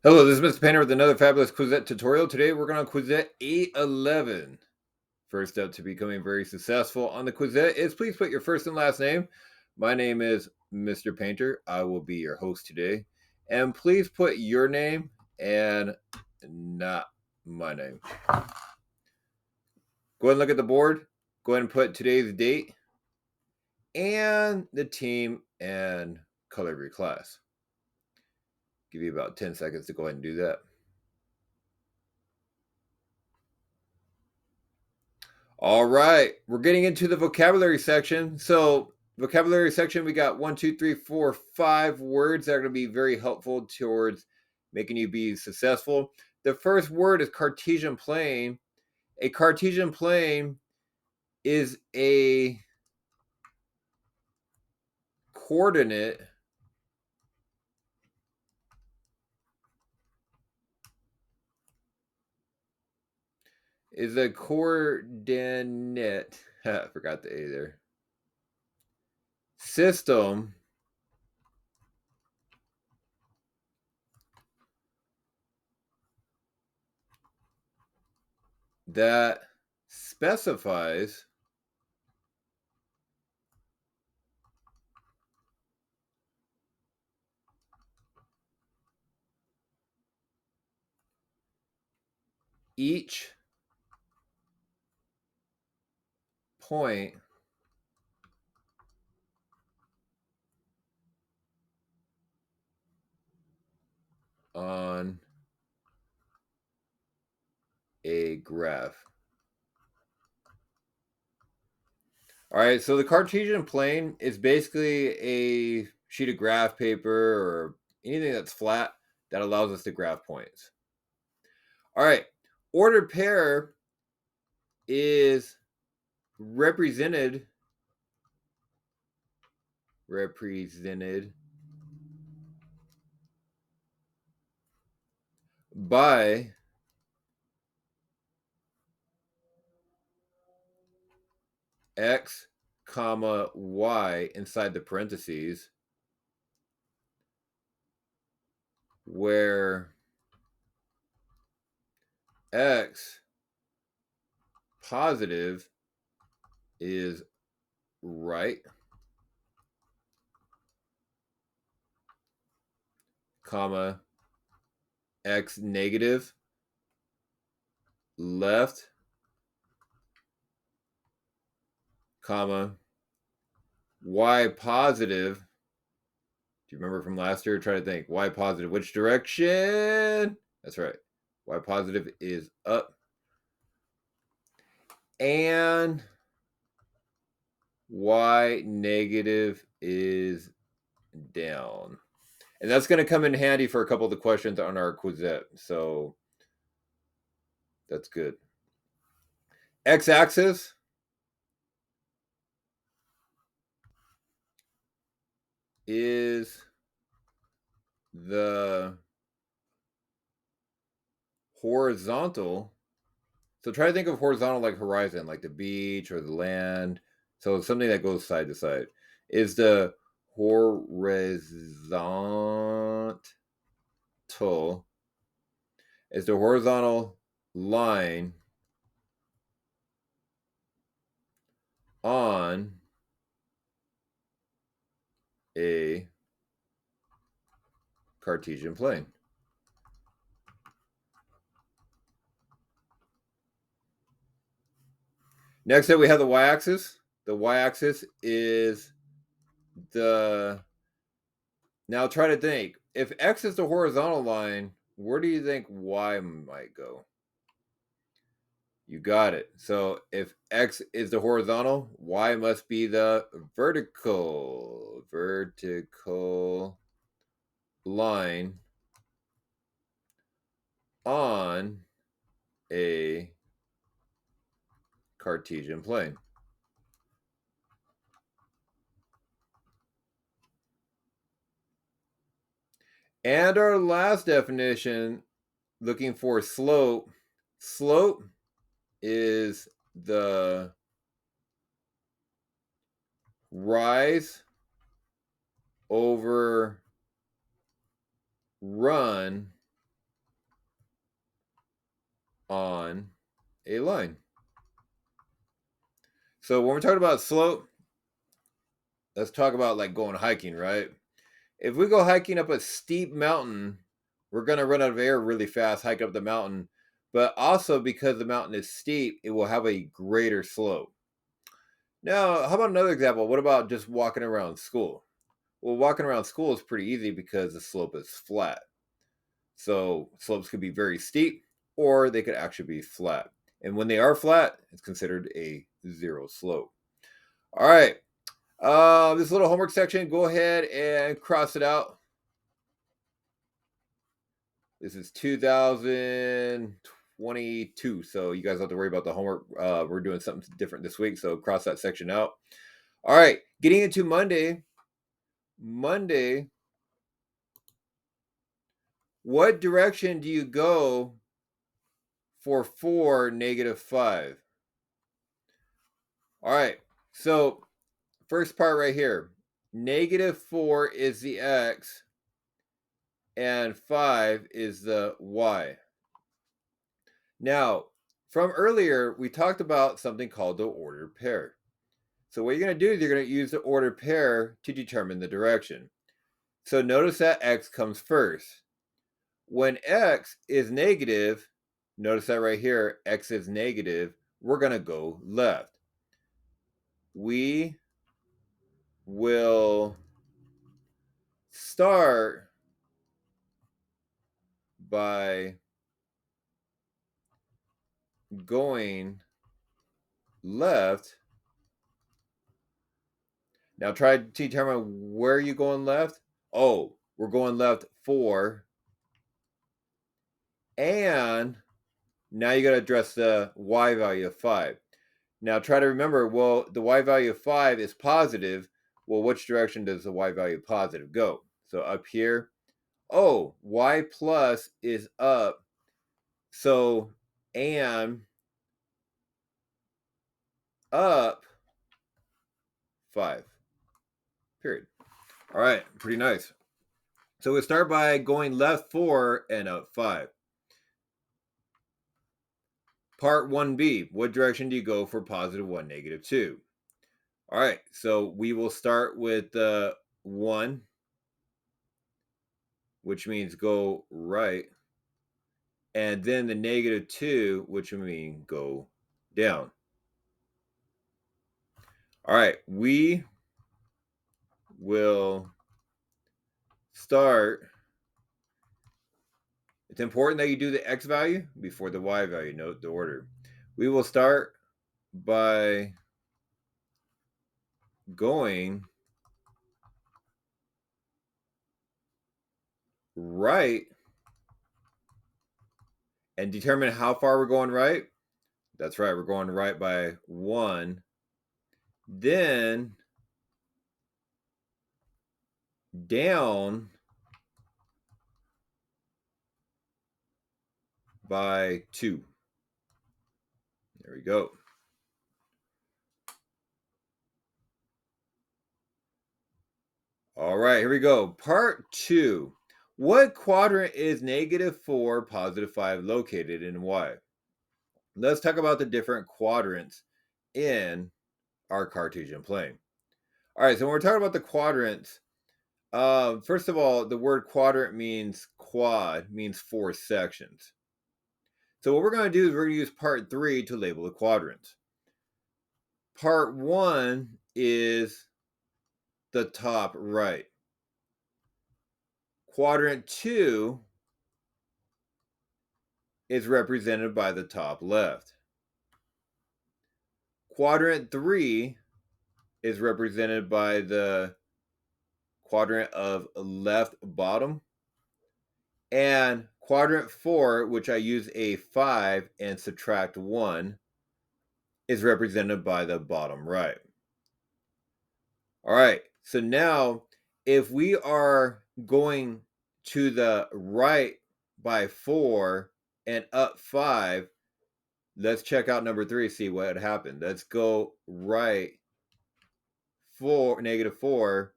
Hello, this is Mr. Painter with another fabulous Quizzette tutorial. Today we're going to Quizzette 811. First step to becoming very successful on the Quizzette is please put your first and last name. My name is Mr. Painter. I will be your host today. And please put your name and not my name. Go ahead and look at the board. Go ahead and put today's date and the team and color of your class. Give you about 10 seconds to go ahead and do that. All right, we're getting into the vocabulary section. So, vocabulary section, we got 1, 2, 3, 4, 5 words that are going to be very helpful towards making you be successful. The first word is Cartesian plane. A Cartesian plane is a coordinate I forgot the A there. System that specifies each point on a graph. All right, so the Cartesian plane is basically a sheet of graph paper or anything that's flat that allows us to graph points. All right, ordered pair is represented by x comma y inside the parentheses, where x positive is right, comma x negative left, comma y positive. Do you remember from last year? Try to think. Y positive, which direction? That's right. Y positive is up. And Y negative is down. And that's going to come in handy for a couple of the questions on our Quizette. So that's good. X-axis is the horizontal. So try to think of horizontal like horizon, like the beach or the land. So something that goes side to side. Is the horizontal line on a Cartesian plane. Next up, we have the y-axis. The y-axis is the... Now try to think. If x is the horizontal line, where do you think y might go? You got it. So if x is the horizontal, y must be the vertical line on a Cartesian plane. And our last definition, looking for slope. Slope is the rise over run on a line. So when we're talking about slope, let's talk about like going hiking, right? If we go hiking up a steep mountain, we're going to run out of air really fast, hike up the mountain. But also because the mountain is steep, it will have a greater slope. Now, how about another example? What about just walking around school? Well, walking around school is pretty easy because the slope is flat. So slopes could be very steep or they could actually be flat. And when they are flat, it's considered a zero slope. All right. This little homework section, go ahead and cross it out. This is 2022, so you guys don't have to worry about the homework. We're doing something different this week, so cross that section out. All right, getting into Monday. Monday, what direction do you go for 4, -5? All right, so first part right here. -4 is the x, and 5 is the y. Now, from earlier, we talked about something called the ordered pair. So what you're going to do is you're going to use the ordered pair to determine the direction. So notice that x comes first. When x is negative, notice that right here, x is negative, we're going to go left. We will start by going left. Now try to determine where you're going left. Oh, we're going left 4. And now you got to address the y value of 5. Now try to remember, well, the y value of 5 is positive. Well, which direction does the y value positive go? So up here, oh, y plus is up. So, and up 5, period. All right, pretty nice. So we start by going left 4 and up 5. Part 1b, what direction do you go for positive 1, -2? All right, so we will start with the 1, which means go right, and then the -2, which would mean go down. All right, we will start. It's important that you do the x value before the y value. Note the order. We will start by going right and determine how far we're going right. That's right, we're going right by 1. Then down by 2. There we go. All right, here we go. Part 2. What quadrant is -4, +5 located in y? Let's talk about the different quadrants in our Cartesian plane. All right, so when we're talking about the quadrants, first of all, the word quadrant means quad, means 4 sections. So what we're going to do is we're going to use part 3 to label the quadrants. Part 1 is the top right. Quadrant 2 is represented by the top left. Quadrant 3 is represented by the quadrant of left bottom. And quadrant 4, which I use a 5 and subtract 1, is represented by the bottom right. All right, so now if we are going to the right by 4 and up 5, let's check out number 3, see what happened. Let's go right 4, -4,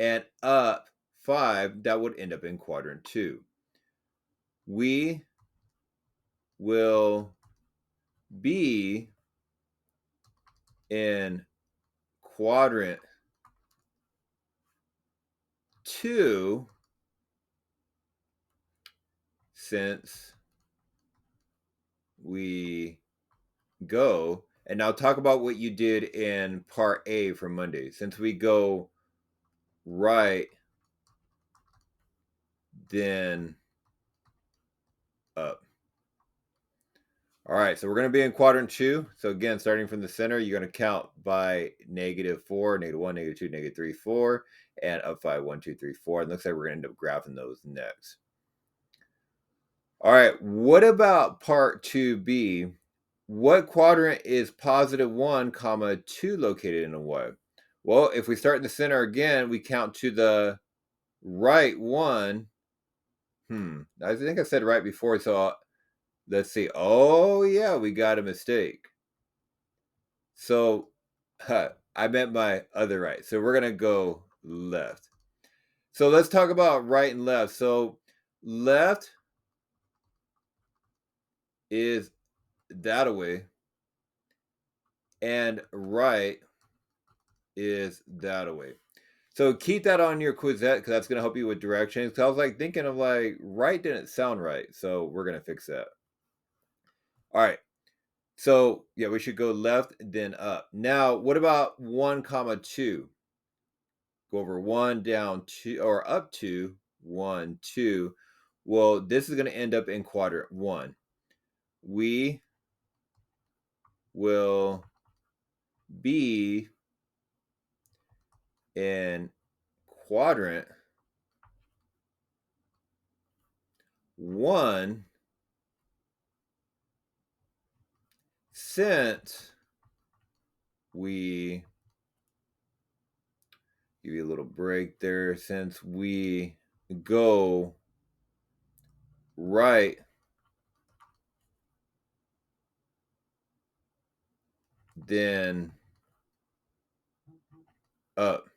and up 5. That would end up in quadrant 2. We will be in quadrant 2 since we go. And now talk about what you did in part A for Monday. Since we go right, then up. All right, so we're going to be in quadrant 2. So again, starting from the center, you're going to count by -4, -1, -2, -3, 4, and up 5, 1, 2, 3, 4. And it looks like we're going to end up graphing those next. All right, what about part 2b? What quadrant is +1, comma 2 located in and what? Well, if we start in the center again, we count to the right 1. I think I said right before, so let's see. Oh, yeah, we got a mistake. So I meant my other right. So we're going to go left. So let's talk about right and left. So left is that away, and right is that away. So keep that on your Quizette because that's going to help you with directions. Because I was like thinking of like right didn't sound right. So we're going to fix that. All right. So yeah, we should go left, then up. Now, what about 1, comma 2? Go over 1, down 2, or up 2, 1, 2. Well, this is going to end up in quadrant 1. We will be in quadrant 1 since we give you a little break there, since we go right, then up.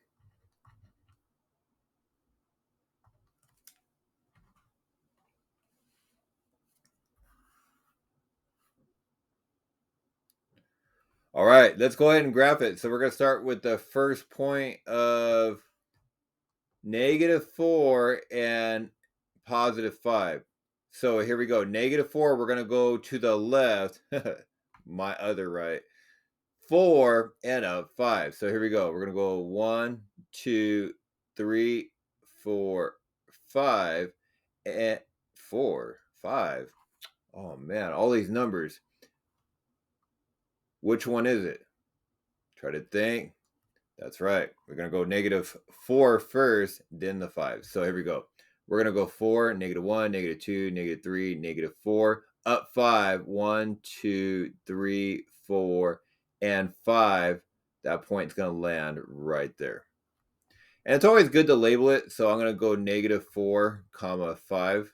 All right, let's go ahead and graph it. So we're going to start with the first point of -4 and +5. So here we go. -4, we're going to go to the left, my other right. 4 and up 5. So here we go. We're going to go 1, 2, 3, 4, 5, and 4, 5. Oh man, all these numbers. Which one is it? Try to think. That's right. We're going to go -4 first, then the 5. So here we go. We're going to go 4, -1, -2, -3, -4, up 5, 1, 2, 3, 4, and 5. That point's going to land right there. And it's always good to label it. So I'm going to go -4, comma 5.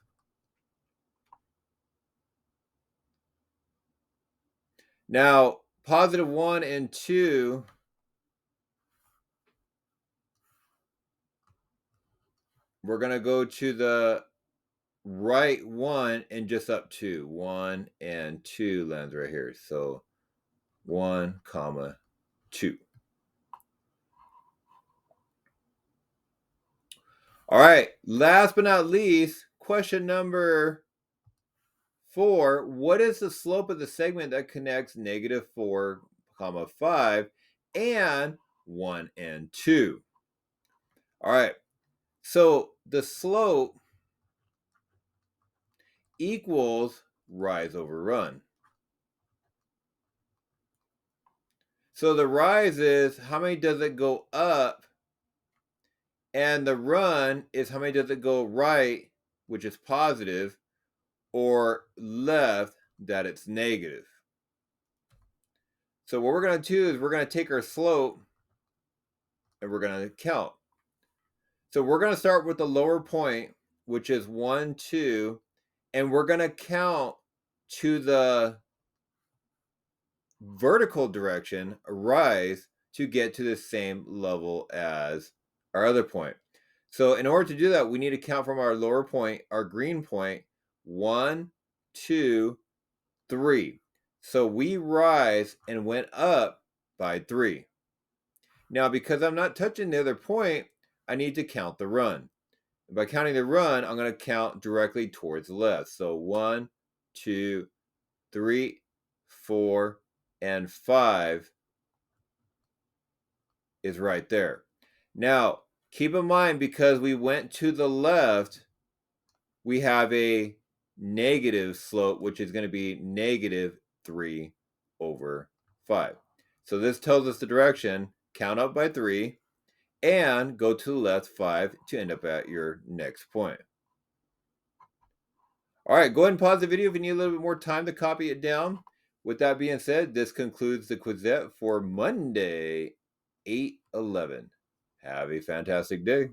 Now, +1 and 2. We're going to go to the right 1 and just up 2. 1 and 2 lands right here. So 1, comma 2. All right. Last but not least, question number 4. What is the slope of the segment that connects -4, comma 5 and 1 and 2? All right. So the slope equals rise over run. So the rise is how many does it go up, and the run is how many does it go right, which is positive, or left, that it's negative. So what we're going to do is we're going to take our slope and we're going to count. So we're going to start with the lower point, which is 1, 2, and we're going to count to the vertical direction, rise, to get to the same level as our other point. So in order to do that, we need to count from our lower point, our green point, 1, 2, 3. So we rise and went up by 3. Now, because I'm not touching the other point, I need to count the run. By counting the run, I'm going to count directly towards the left. So 1, 2, 3, 4, and 5 is right there. Now, keep in mind, because we went to the left, we have a negative slope, which is going to be negative 3 over 5. So this tells us the direction. Count up by 3 and go to the left 5 to end up at your next point. All right, go ahead and pause the video if you need a little bit more time to copy it down. With that being said, this concludes the Quizette for Monday, 8/11. Have a fantastic day.